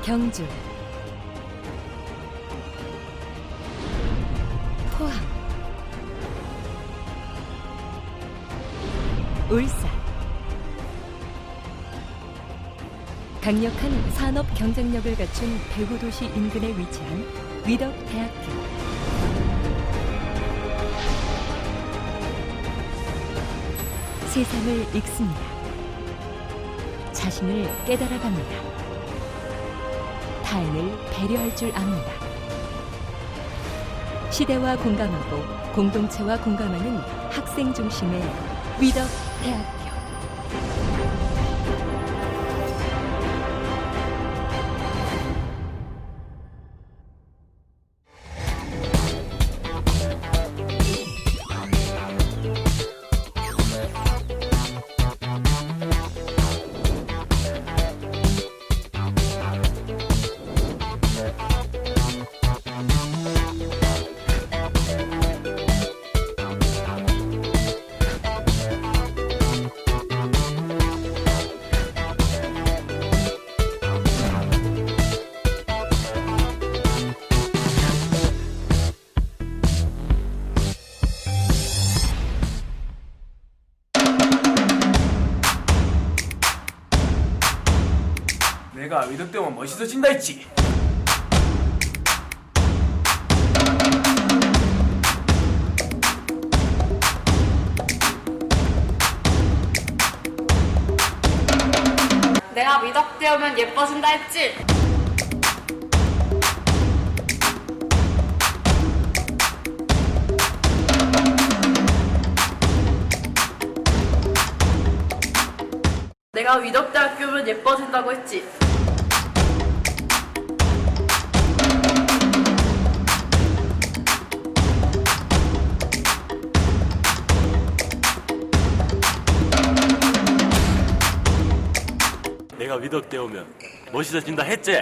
경주, 포항, 울산. 강력한 산업 경쟁력을 갖춘 대구 도시 인근에 위치한 위덕대학교. 세상을 읽습니다. 자신을 깨달아갑니다. 타인을 배려할 줄 압니다. 시대와 공감하고 공동체와 공감하는 학생 중심의 위덕대학교. 내가 위덕대면 멋있어진다 했지. 내가 위덕대 오면 예뻐진다 했지. 내가 위덕대학교 오면 예뻐진다고 했지. 내가 위덕대 오면 멋있어진다 했지?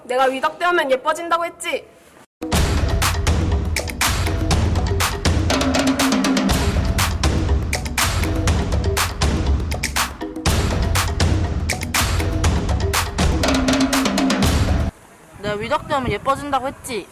내가 위덕대 오면 예뻐진다고 했지. 내가 위덕대 오면 예뻐진다고 했지.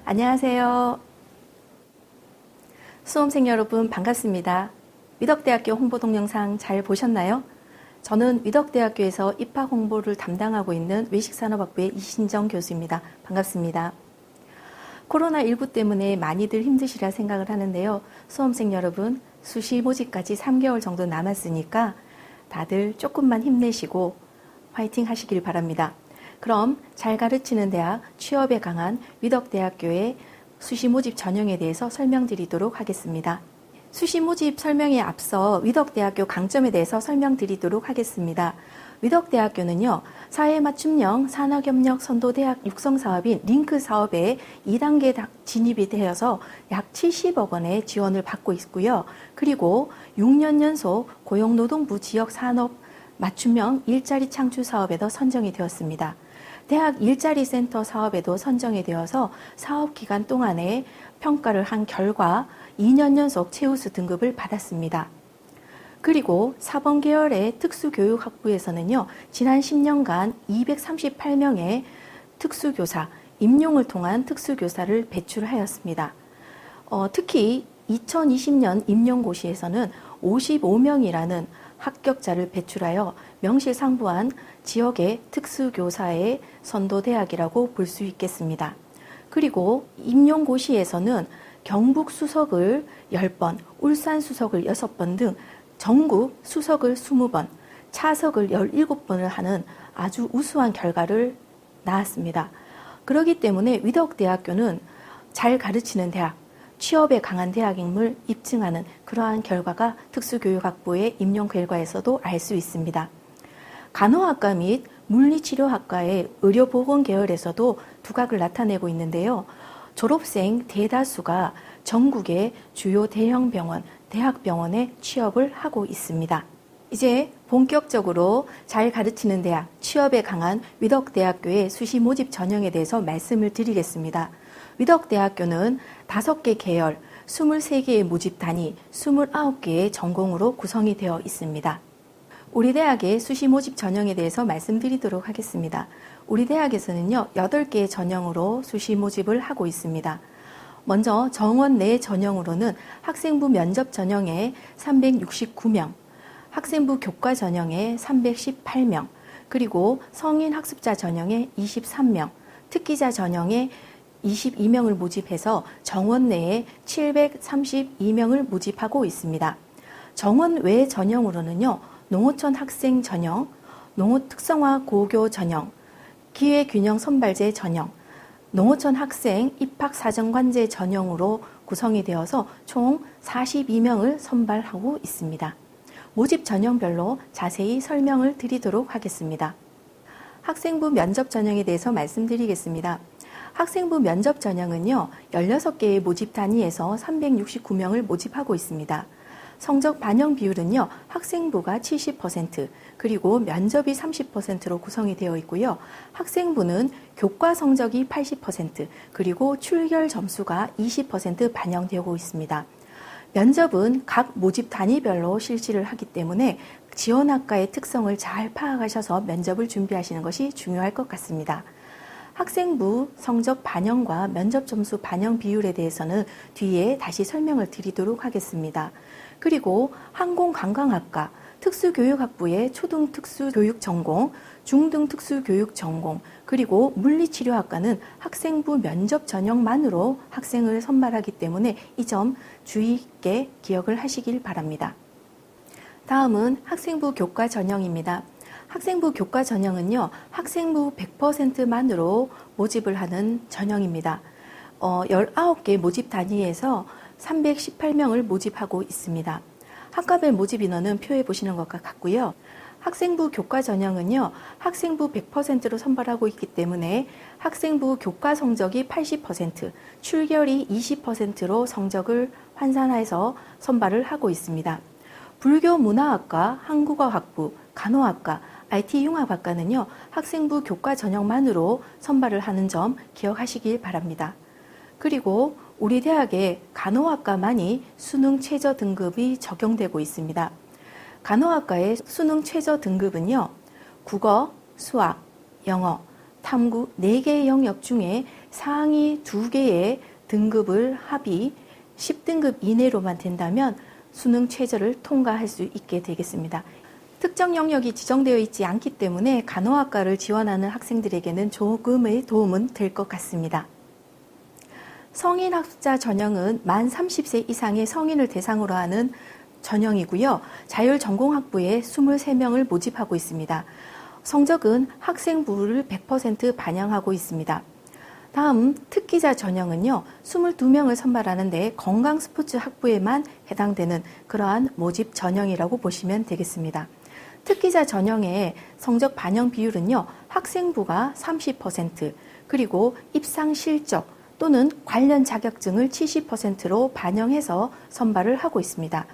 안녕하세요. 수험생 여러분 반갑습니다. 위덕대학교 홍보 동영상 잘 보셨나요? 저는 위덕대학교에서 입학 홍보를 담당하고 있는 외식산업학부의 이신정 교수입니다. 반갑습니다. 코로나19 때문에 많이들 힘드시라 생각을 하는데요. 수험생 여러분, 수시 모집까지 3개월 정도 남았으니까 다들 조금만 힘내시고 화이팅 하시길 바랍니다. 그럼 잘 가르치는 대학, 취업에 강한 위덕대학교의 수시 모집 전형에 대해서 설명드리도록 하겠습니다. 수시 모집 설명에 앞서 위덕대학교 강점에 대해서 설명드리도록 하겠습니다. 위덕대학교는요, 사회 맞춤형 산학협력 선도대학 육성 사업인 링크 사업에 2단계 진입이 되어서 약 70억 원의 지원을 받고 있고요. 그리고 6년 연속 고용노동부 지역 산업 맞춤형 일자리 창출 사업에도 선정이 되었습니다. 대학 일자리 센터 사업에도 선정이 되어서 사업 기간 동안에 평가를 한 결과 2년 연속 최우수 등급을 받았습니다. 그리고 사범 계열의 특수교육학부에서는요, 지난 10년간 238명의 특수교사, 임용을 통한 특수교사를 배출하였습니다. 특히 2020년 임용고시에서는 55명이라는 합격자를 배출하여 명실상부한 지역의 특수교사의 선도대학이라고 볼 수 있겠습니다. 그리고 임용고시에서는 경북 수석을 10번, 울산 수석을 6번 등 전국 수석을 20번, 차석을 17번을 하는 아주 우수한 결과를 낳았습니다. 그렇기 때문에 위덕대학교는 잘 가르치는 대학, 취업에 강한 대학임을 입증하는 그러한 결과가 특수교육학부의 임용 결과에서도 알 수 있습니다. 간호학과 및 물리치료학과의 의료보건 계열에서도 두각을 나타내고 있는데요. 졸업생 대다수가 전국의 주요 대형 병원, 대학병원에 취업을 하고 있습니다. 이제 본격적으로 잘 가르치는 대학, 취업에 강한 위덕대학교의 수시 모집 전형에 대해서 말씀을 드리겠습니다. 위덕대학교는 5개 계열, 23개의 모집 단위, 29개의 전공으로 구성이 되어 있습니다. 우리 대학의 수시 모집 전형에 대해서 말씀드리도록 하겠습니다. 우리 대학에서는요, 8개의 전형으로 수시 모집을 하고 있습니다. 먼저 정원 내 전형으로는 학생부 면접 전형에 369명, 학생부 교과 전형에 318명, 그리고 성인 학습자 전형에 23명, 특기자 전형에 22명을 모집해서 정원 내에 732명을 모집하고 있습니다. 정원 외 전형으로는요, 농어촌 학생 전형, 농어 특성화 고교 전형, 기회균형 선발제 전형, 농어촌 학생 입학사정관제 전형으로 구성이 되어서 총 42명을 선발하고 있습니다. 모집 전형별로 자세히 설명을 드리도록 하겠습니다. 학생부 면접 전형에 대해서 말씀드리겠습니다. 학생부 면접 전형은요, 16개의 모집 단위에서 369명을 모집하고 있습니다. 성적 반영 비율은요, 학생부가 70%, 그리고 면접이 30%로 구성이 되어 있고요. 학생부는 교과 성적이 80%, 그리고 출결 점수가 20% 반영되고 있습니다. 면접은 각 모집 단위별로 실시를 하기 때문에 지원학과의 특성을 잘 파악하셔서 면접을 준비하시는 것이 중요할 것 같습니다. 학생부 성적 반영과 면접 점수 반영 비율에 대해서는 뒤에 다시 설명을 드리도록 하겠습니다. 그리고 항공관광학과, 특수교육학부의 초등 특수교육 전공, 중등 특수교육 전공, 그리고 물리치료학과는 학생부 면접 전형만으로 학생을 선발하기 때문에 이 점 주의 있게 기억을 하시길 바랍니다. 다음은 학생부 교과 전형입니다. 학생부 교과 전형은요, 학생부 100%만으로 모집을 하는 전형입니다. 19개 모집 단위에서 318명을 모집하고 있습니다. 학과별 모집 인원은 표에 보시는 것과 같고요. 학생부 교과 전형은요, 학생부 100%로 선발하고 있기 때문에 학생부 교과 성적이 80%, 출결이 20%로 성적을 환산해서 선발을 하고 있습니다. 불교문화학과, 한국어학부, 간호학과, IT융합학과는요, 학생부 교과 전형만으로 선발을 하는 점 기억하시길 바랍니다. 그리고 우리 대학의 간호학과만이 수능 최저 등급이 적용되고 있습니다. 간호학과의 수능 최저 등급은요, 국어, 수학, 영어, 탐구 4개의 영역 중에 상위 2개의 등급을 합의 10등급 이내로만 된다면 수능 최저를 통과할 수 있게 되겠습니다. 특정 영역이 지정되어 있지 않기 때문에 간호학과를 지원하는 학생들에게는 조금의 도움은 될 것 같습니다. 성인 학습자 전형은 만 30세 이상의 성인을 대상으로 하는 전형이고요. 자율전공학부에 23명을 모집하고 있습니다. 성적은 학생부를 100% 반영하고 있습니다. 다음 특기자 전형은요, 22명을 선발하는데 건강스포츠 학부에만 해당되는 그러한 모집 전형이라고 보시면 되겠습니다. 특기자 전형의 성적 반영 비율은요, 학생부가 30%, 그리고 입상 실적 또는 관련 자격증을 70%로 반영해서 선발을 하고 있습니다.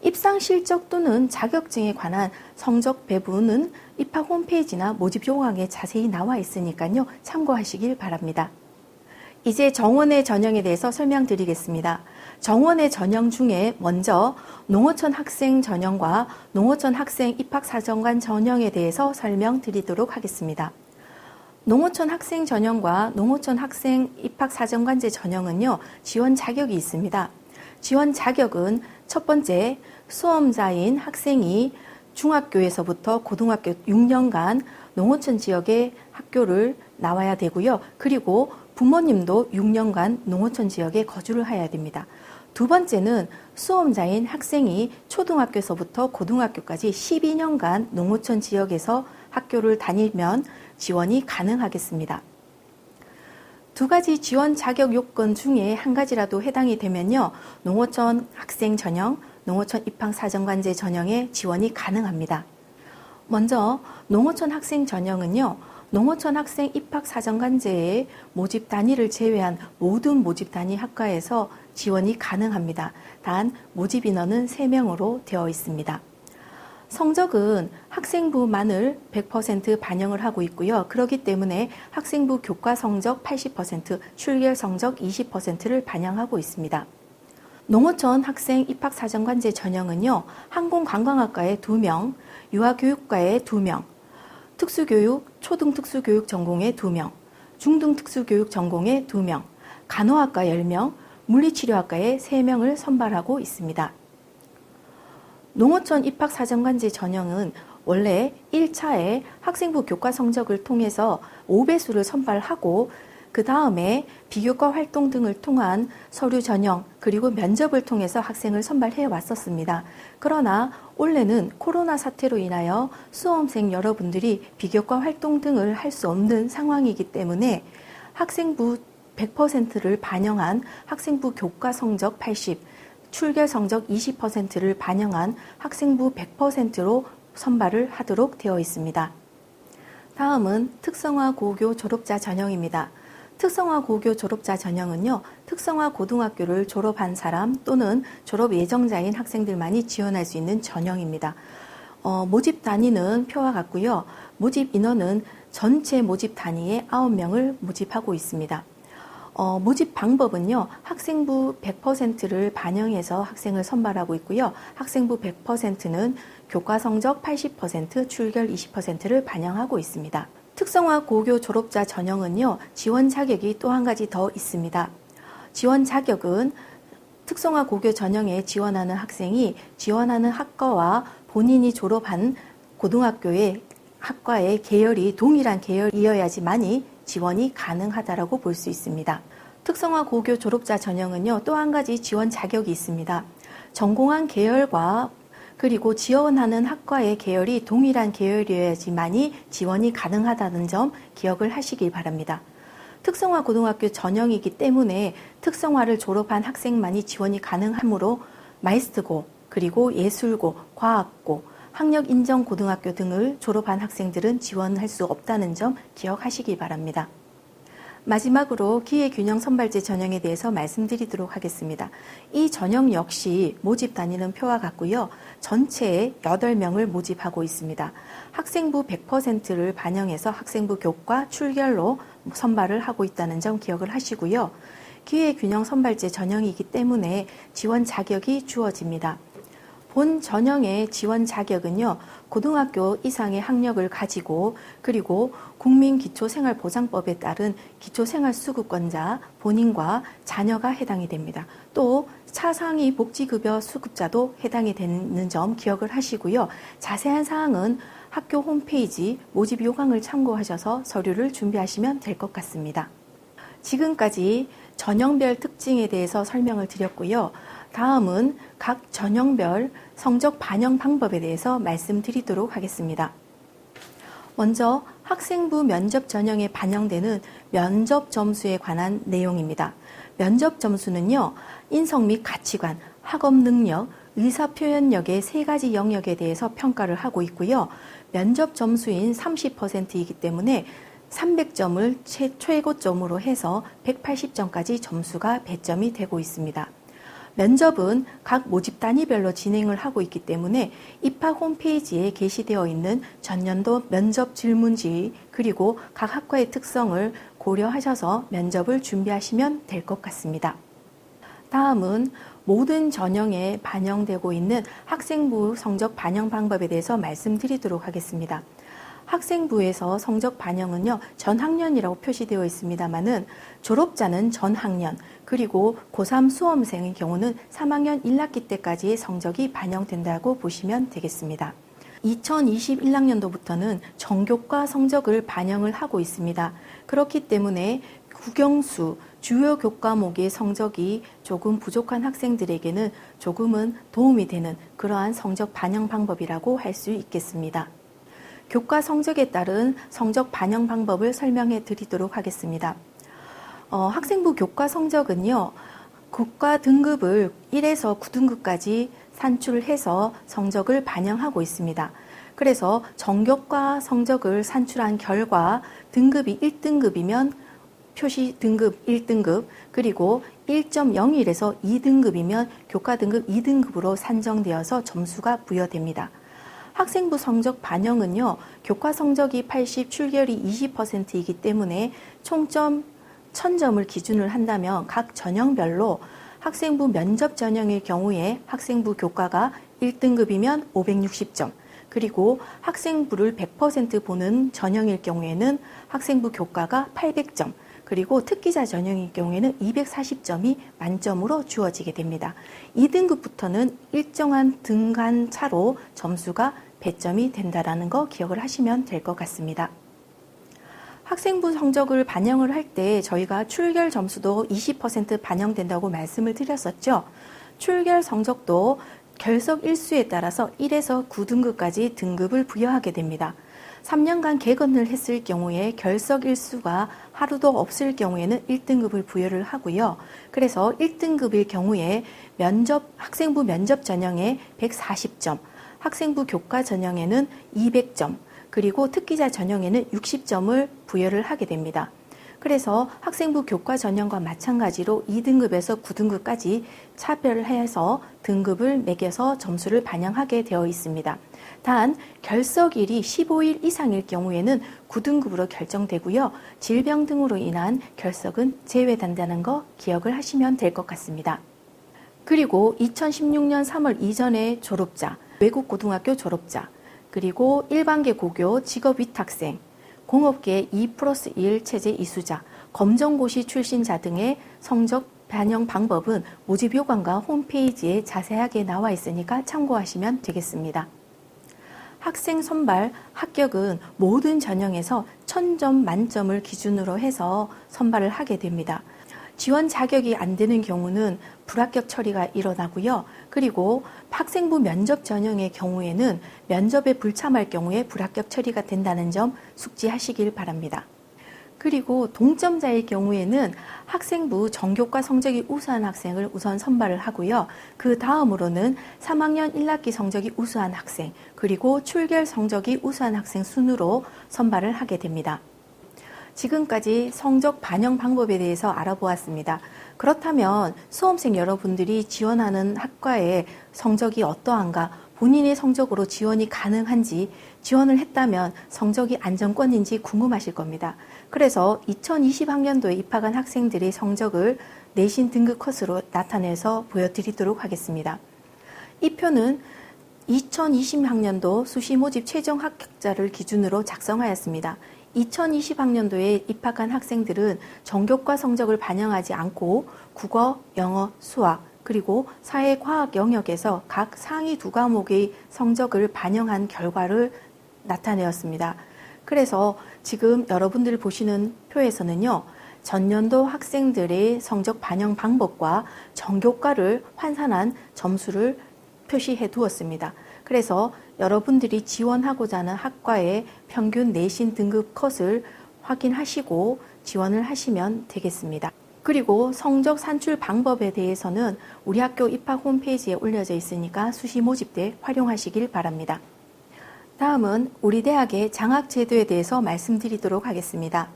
입상 실적 또는 자격증에 관한 성적 배분은 입학 홈페이지나 모집 요강에 자세히 나와 있으니까요, 참고하시길 바랍니다. 이제 정원의 전형에 대해서 설명드리겠습니다. 정원의 전형 중에 먼저 농어촌 학생 전형과 농어촌 학생 입학사정관 전형에 대해서 설명드리도록 하겠습니다. 농어촌 학생 전형과 농어촌 학생 입학사정관제 전형은요, 지원 자격이 있습니다. 지원 자격은 첫 번째, 수험자인 학생이 중학교에서부터 고등학교 6년간 농어촌 지역의 학교를 나와야 되고요. 그리고 부모님도 6년간 농어촌 지역에 거주를 해야 됩니다. 두 번째는 수험자인 학생이 초등학교에서부터 고등학교까지 12년간 농어촌 지역에서 학교를 다니면 지원이 가능하겠습니다. 두 가지 지원 자격 요건 중에 한 가지라도 해당이 되면요, 농어촌 학생 전형, 농어촌 입학사정관제 전형에 지원이 가능합니다. 먼저 농어촌 학생 전형은요, 농어촌 학생 입학사정관제의 모집 단위를 제외한 모든 모집 단위 학과에서 지원이 가능합니다. 단 모집 인원은 3명으로 되어 있습니다. 성적은 학생부만을 100% 반영을 하고 있고요. 그렇기 때문에 학생부 교과 성적 80%, 출결 성적 20%를 반영하고 있습니다. 농어촌 학생 입학사정관제 전형은요, 항공관광학과에 2명, 유아교육과에 2명, 특수교육, 초등특수교육 전공에 2명, 중등특수교육 전공에 2명, 간호학과 10명, 물리치료학과에 3명을 선발하고 있습니다. 농어촌 입학사정관제 전형은 원래 1차에 학생부 교과 성적을 통해서 5배수를 선발하고 그 다음에 비교과 활동 등을 통한 서류 전형 그리고 면접을 통해서 학생을 선발해 왔었습니다. 그러나 올해는 코로나 사태로 인하여 수험생 여러분들이 비교과 활동 등을 할 수 없는 상황이기 때문에 학생부 100%를 반영한 학생부 교과 성적 80, 출결 성적 20%를 반영한 학생부 100%로 선발을 하도록 되어 있습니다. 다음은 특성화 고교 졸업자 전형입니다. 특성화 고교 졸업자 전형은요, 특성화 고등학교를 졸업한 사람 또는 졸업 예정자인 학생들만이 지원할 수 있는 전형입니다. 모집 단위는 표와 같고요. 모집 인원은 전체 모집 단위의 9명을 모집하고 있습니다. 모집 방법은요, 학생부 100%를 반영해서 학생을 선발하고 있고요. 학생부 100%는 교과 성적 80%, 출결 20%를 반영하고 있습니다. 특성화 고교 졸업자 전형은요, 지원 자격이 또 한 가지 더 있습니다. 지원 자격은 특성화 고교 전형에 지원하는 학생이 지원하는 학과와 본인이 졸업한 고등학교의 학과의 계열이 동일한 계열이어야지만이 지원이 가능하다라고 볼 수 있습니다. 특성화 고교 졸업자 전형은요, 또 한 가지 지원 자격이 있습니다. 전공한 계열과 그리고 지원하는 학과의 계열이 동일한 계열이어야지만이 지원이 가능하다는 점 기억을 하시길 바랍니다. 특성화 고등학교 전형이기 때문에 특성화를 졸업한 학생만이 지원이 가능하므로 마이스트고, 그리고 예술고, 과학고, 학력인정고등학교 등을 졸업한 학생들은 지원할 수 없다는 점 기억하시기 바랍니다. 마지막으로 기회균형 선발제 전형에 대해서 말씀드리도록 하겠습니다. 이 전형 역시 모집 단위는 표와 같고요. 전체에 8명을 모집하고 있습니다. 학생부 100%를 반영해서 학생부 교과 출결로 선발을 하고 있다는 점 기억을 하시고요. 기회균형 선발제 전형이기 때문에 지원 자격이 주어집니다. 본 전형의 지원 자격은요, 고등학교 이상의 학력을 가지고 그리고 국민기초생활보장법에 따른 기초생활수급권자 본인과 자녀가 해당이 됩니다. 또 차상위 복지급여 수급자도 해당이 되는 점 기억을 하시고요. 자세한 사항은 학교 홈페이지 모집 요강을 참고하셔서 서류를 준비하시면 될 것 같습니다. 지금까지 전형별 특징에 대해서 설명을 드렸고요. 다음은 각 전형별 성적 반영 방법에 대해서 말씀드리도록 하겠습니다. 먼저 학생부 면접 전형에 반영되는 면접 점수에 관한 내용입니다. 면접 점수는요, 인성 및 가치관, 학업 능력, 의사표현력의 3가지 영역에 대해서 평가를 하고 있고요. 면접 점수인 30%이기 때문에 300점을 최고점으로 해서 180점까지 점수가 배점이 되고 있습니다. 면접은 각 모집 단위별로 진행을 하고 있기 때문에 입학 홈페이지에 게시되어 있는 전년도 면접 질문지 그리고 각 학과의 특성을 고려하셔서 면접을 준비하시면 될 것 같습니다. 다음은 모든 전형에 반영되고 있는 학생부 성적 반영 방법에 대해서 말씀드리도록 하겠습니다. 학생부에서 성적 반영은요, 전 학년이라고 표시되어 있습니다만은 졸업자는 전 학년, 그리고 고3 수험생의 경우는 3학년 1학기 때까지의 성적이 반영된다고 보시면 되겠습니다. 2021학년도부터는 전교과 성적을 반영을 하고 있습니다. 그렇기 때문에 국영수, 주요 교과목의 성적이 조금 부족한 학생들에게는 조금은 도움이 되는 그러한 성적 반영 방법이라고 할 수 있겠습니다. 교과 성적에 따른 성적 반영 방법을 설명해 드리도록 하겠습니다. 학생부 교과 성적은요, 교과 등급을 1에서 9등급까지 산출해서 성적을 반영하고 있습니다. 그래서 전교과 성적을 산출한 결과 등급이 1등급이면 표시 등급 1등급, 그리고 1.01에서 2등급이면 교과 등급 2등급으로 산정되어서 점수가 부여됩니다. 학생부 성적 반영은요, 교과 성적이 80, 출결이 20%이기 때문에 총점 1000점을 기준을 한다면 각 전형별로 학생부 면접 전형의 경우에 학생부 교과가 1등급이면 560점, 그리고 학생부를 100% 보는 전형일 경우에는 학생부 교과가 800점, 그리고 특기자 전형일 경우에는 240점이 만점으로 주어지게 됩니다. 2등급부터는 일정한 등간 차로 점수가 배점이 된다는 거 기억을 하시면 될 것 같습니다. 학생부 성적을 반영을 할 때 저희가 출결 점수도 20% 반영된다고 말씀을 드렸었죠. 출결 성적도 결석 일수에 따라서 1에서 9등급까지 등급을 부여하게 됩니다. 3년간 개근을 했을 경우에 결석 일수가 하루도 없을 경우에는 1등급을 부여를 하고요. 그래서 1등급일 경우에 학생부 면접 전형에 140점, 학생부 교과 전형에는 200점, 그리고 특기자 전형에는 60점을 부여를 하게 됩니다. 그래서 학생부 교과 전형과 마찬가지로 2등급에서 9등급까지 차별해서 등급을 매겨서 점수를 반영하게 되어 있습니다. 단 결석일이 15일 이상일 경우에는 9등급으로 결정되고요. 질병 등으로 인한 결석은 제외된다는 거 기억을 하시면 될 것 같습니다. 그리고 2016년 3월 이전의 졸업자, 외국 고등학교 졸업자, 그리고 일반계 고교 직업 위탁생, 공업계 2+1 체제 이수자, 검정고시 출신자 등의 성적 반영 방법은 모집요강과 홈페이지에 자세하게 나와 있으니까 참고하시면 되겠습니다. 학생 선발 합격은 모든 전형에서 1000점 만점을 기준으로 해서 선발을 하게 됩니다. 지원 자격이 안 되는 경우는 불합격 처리가 일어나고요. 그리고 학생부 면접 전형의 경우에는 면접에 불참할 경우에 불합격 처리가 된다는 점 숙지하시길 바랍니다. 그리고 동점자의 경우에는 학생부 전교과 성적이 우수한 학생을 우선 선발을 하고요. 그 다음으로는 3학년 1학기 성적이 우수한 학생, 그리고 출결 성적이 우수한 학생 순으로 선발을 하게 됩니다. 지금까지 성적 반영 방법에 대해서 알아보았습니다. 그렇다면 수험생 여러분들이 지원하는 학과의 성적이 어떠한가, 본인의 성적으로 지원이 가능한지, 지원을 했다면 성적이 안정권인지 궁금하실 겁니다. 그래서 2020학년도에 입학한 학생들의 성적을 내신 등급 컷으로 나타내서 보여드리도록 하겠습니다. 이 표는 2020학년도 수시 모집 최종 합격자를 기준으로 작성하였습니다. 2020학년도에 입학한 학생들은 전교과 성적을 반영하지 않고 국어, 영어, 수학, 그리고 사회과학 영역에서 각 상위 2과목의 성적을 반영한 결과를 나타내었습니다. 그래서 지금 여러분들이 보시는 표에서는요, 전년도 학생들의 성적 반영 방법과 전교과를 환산한 점수를 표시해 두었습니다. 그래서 여러분들이 지원하고자 하는 학과의 평균 내신 등급 컷을 확인하시고 지원을 하시면 되겠습니다. 그리고 성적 산출 방법에 대해서는 우리 학교 입학 홈페이지에 올려져 있으니까 수시 모집 때 활용하시길 바랍니다. 다음은 우리 대학의 장학 제도에 대해서 말씀드리도록 하겠습니다.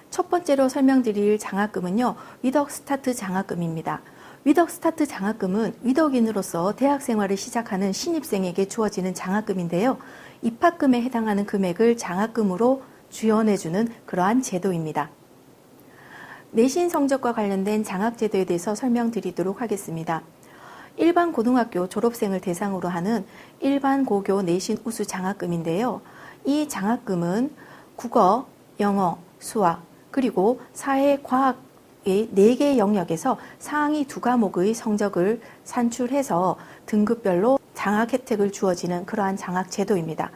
첫 번째로 설명드릴 장학금은요, 위덕 스타트 장학금입니다. 위덕 스타트 장학금은 위덕인으로서 대학 생활을 시작하는 신입생에게 주어지는 장학금인데요. 입학금에 해당하는 금액을 장학금으로 지원해주는 그러한 제도입니다. 내신 성적과 관련된 장학제도에 대해서 설명드리도록 하겠습니다. 일반 고등학교 졸업생을 대상으로 하는 일반 고교 내신 우수 장학금인데요. 이 장학금은 국어, 영어, 수학, 그리고 사회과학 의 4개 영역에서 상위 2과목의 성적을 산출해서 등급별로 장학 혜택을 주어지는 그러한 장학 제도입니다.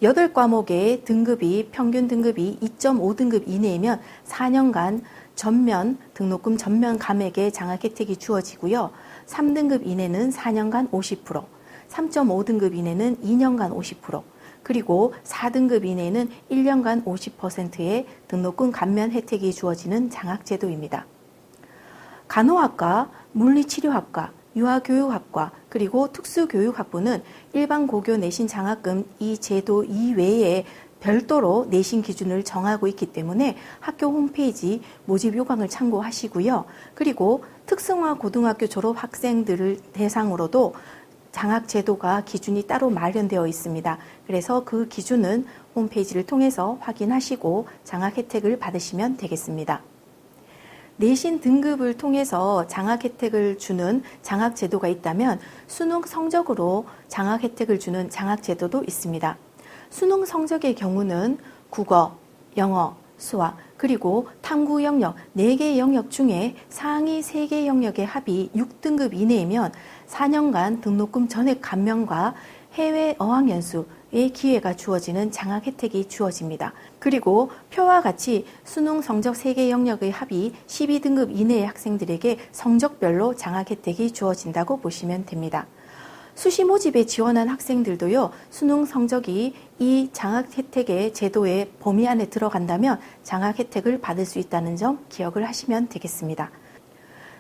8과목의 등급이 평균 등급이 2.5등급 이내이면 4년간 전면 등록금 전면 감액의 장학 혜택이 주어지고요. 3등급 이내는 4년간 50%, 3.5등급 이내는 2년간 50%, 그리고 4등급 이내에는 1년간 50%의 등록금 감면 혜택이 주어지는 장학제도입니다. 간호학과, 물리치료학과, 유아교육학과, 그리고 특수교육학부는 일반 고교 내신 장학금 이 제도 이외에 별도로 내신 기준을 정하고 있기 때문에 학교 홈페이지 모집 요강을 참고하시고요. 그리고 특성화 고등학교 졸업 학생들을 대상으로도 장학 제도가 기준이 따로 마련되어 있습니다. 그래서 그 기준은 홈페이지를 통해서 확인하시고 장학 혜택을 받으시면 되겠습니다. 내신 등급을 통해서 장학 혜택을 주는 장학 제도가 있다면 수능 성적으로 장학 혜택을 주는 장학 제도도 있습니다. 수능 성적의 경우는 국어, 영어, 수학, 그리고 탐구 영역 4개 영역 중에 상위 3개 영역의 합이 6등급 이내이면 4년간 등록금 전액 감면과 해외 어학연수의 기회가 주어지는 장학 혜택이 주어집니다. 그리고 표와 같이 수능 성적 3개 영역의 합이 12등급 이내의 학생들에게 성적별로 장학 혜택이 주어진다고 보시면 됩니다. 수시 모집에 지원한 학생들도요, 수능 성적이 이 장학 혜택의 제도의 범위 안에 들어간다면 장학 혜택을 받을 수 있다는 점 기억을 하시면 되겠습니다.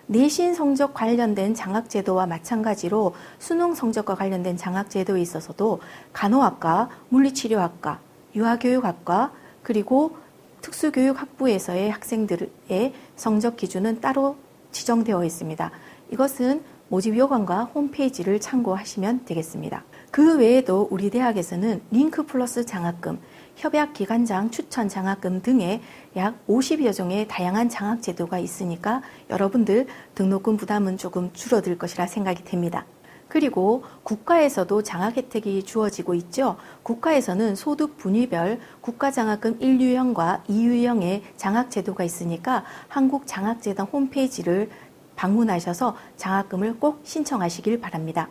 내신 성적 관련된 장학 제도와 마찬가지로 수능 성적과 관련된 장학 제도에 있어서도 간호학과, 물리치료학과, 유아교육학과, 그리고 특수교육학부에서의 학생들의 성적 기준은 따로 지정되어 있습니다. 이것은 모집 요강과 홈페이지를 참고하시면 되겠습니다. 그 외에도 우리 대학에서는 링크 플러스 장학금, 협약기관장 추천 장학금 등의 약 50여 종의 다양한 장학 제도가 있으니까 여러분들 등록금 부담은 조금 줄어들 것이라 생각이 됩니다. 그리고 국가에서도 장학 혜택이 주어지고 있죠. 국가에서는 소득 분위별 국가장학금 1유형과 2유형의 장학 제도가 있으니까 한국장학재단 홈페이지를 방문하셔서 장학금을 꼭 신청하시길 바랍니다.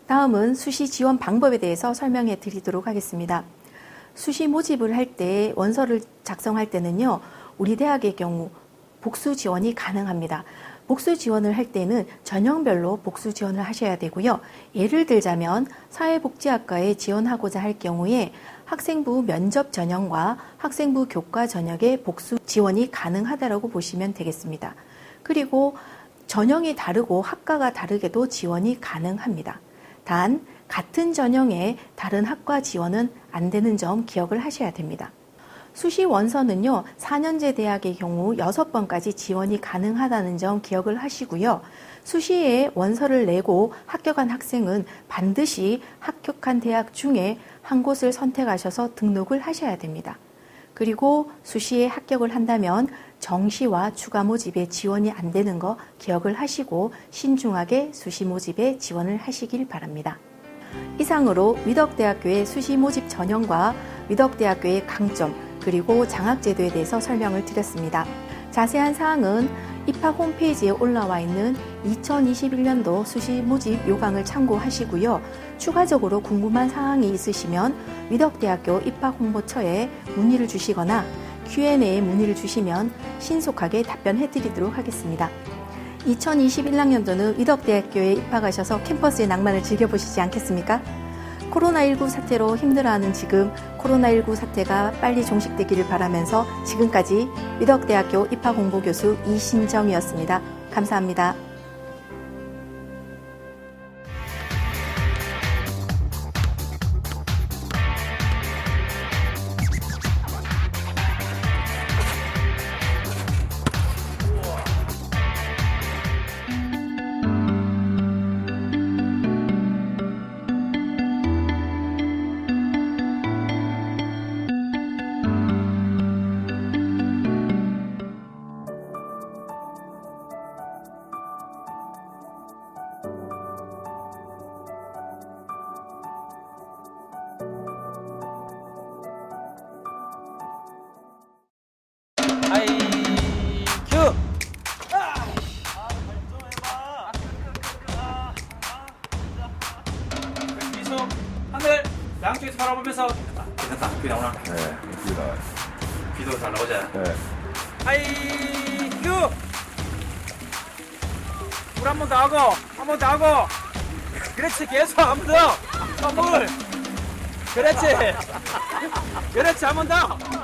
다음은 수시 지원 방법에 대해서 설명해 드리도록 하겠습니다. 수시 모집을 할 때 원서를 작성할 때는요, 우리 대학의 경우 복수 지원이 가능합니다. 복수 지원을 할 때는 전형별로 복수 지원을 하셔야 되고요. 예를 들자면 사회복지학과에 지원하고자 할 경우에 학생부 면접 전형과 학생부 교과 전형의 복수 지원이 가능하다고 보시면 되겠습니다. 그리고 전형이 다르고 학과가 다르게도 지원이 가능합니다. 단 같은 전형의 다른 학과 지원은 안 되는 점 기억을 하셔야 됩니다. 수시 원서는요, 4년제 대학의 경우 6번까지 지원이 가능하다는 점 기억을 하시고요. 수시에 원서를 내고 합격한 학생은 반드시 합격한 대학 중에 한 곳을 선택하셔서 등록을 하셔야 됩니다. 그리고 수시에 합격을 한다면 정시와 추가 모집에 지원이 안 되는 거 기억을 하시고 신중하게 수시 모집에 지원을 하시길 바랍니다. 이상으로 위덕대학교의 수시 모집 전형과 위덕대학교의 강점 그리고 장학제도에 대해서 설명을 드렸습니다. 자세한 사항은 입학 홈페이지에 올라와 있는 2021년도 수시 모집 요강을 참고하시고요. 추가적으로 궁금한 사항이 있으시면 위덕대학교 입학홍보처에 문의를 주시거나 Q&A에 문의를 주시면 신속하게 답변해 드리도록 하겠습니다. 2021학년도는 위덕대학교에 입학하셔서 캠퍼스의 낭만을 즐겨보시지 않겠습니까? 코로나19 사태로 힘들어하는 지금 코로나19 사태가 빨리 종식되기를 바라면서 지금까지 위덕대학교 입학홍보교수 이신정이었습니다. 감사합니다. 하늘 양쪽에서 바라보면서 됐다 비 나오나? 네, 비 나와요. 비도 잘 나오지? 네. 하이 큐! 물 한 번 더 하고 한 번 더 하고 그렇지 계속 한 번 더! 물! 그렇지. 그렇지, 한 번 더.